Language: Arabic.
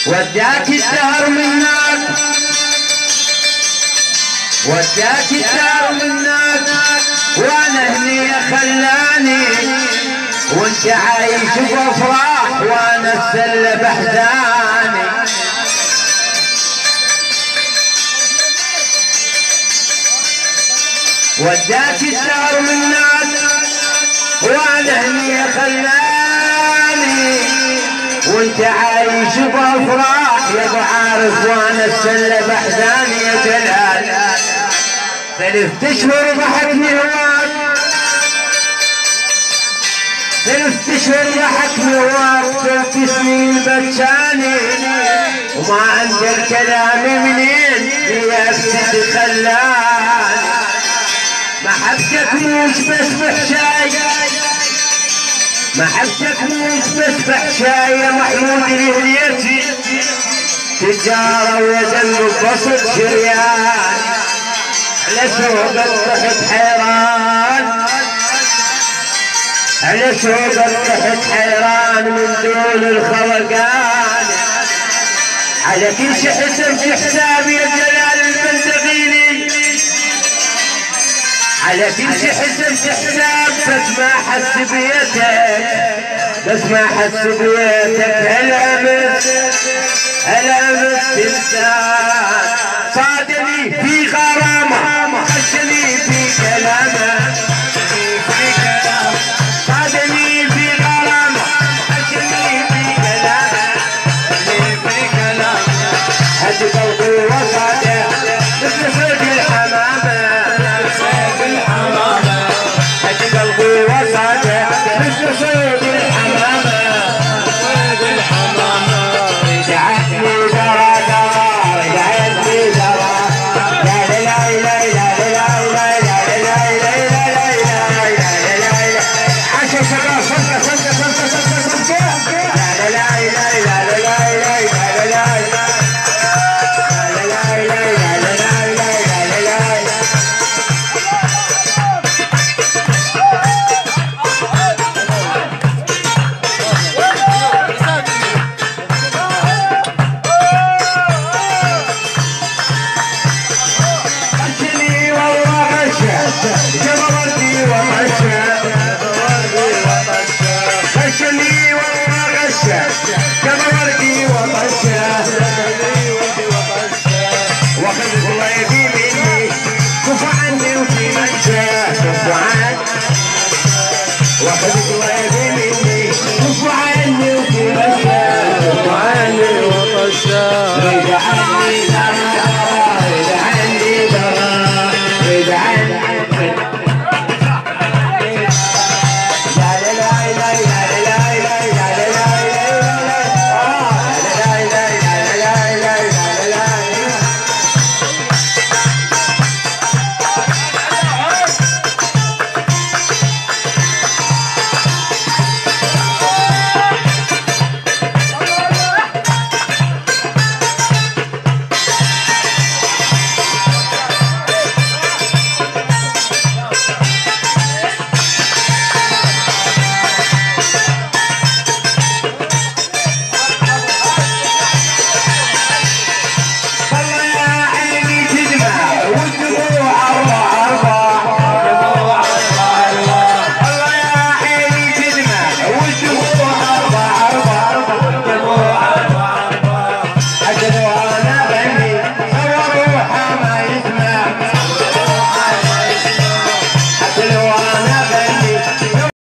وداك الدهر منك وداك الدهر منك وانا هني خلاني وانت عايش بافراح وانا السله بحزاني وداك الدهر منك وانا هني خلاني وانت عايش بافراح يا ابو عارف وانا السله بحزاني يا جلال 3 اشهر ضحكني هواك 3 اشهر ضحكني هواك 3 سنين بكاني وما عندي الكلام منين يا ابتدي خلاني محبتك موش بس بحشاي محبتك موش بس بحشاي يا محمود لهليتي تجارة وزن وبسط شريان على سوق الضحك حيران على سوق الضحك حيران من دون الخلقان على كل شي حسب في حسابي يا جلال البندقيني على كل شي حسب في حساب بس ما حس بيتك بس ما حس بيتك هالأمس تنسان صادني في غرامة خشني في كلامه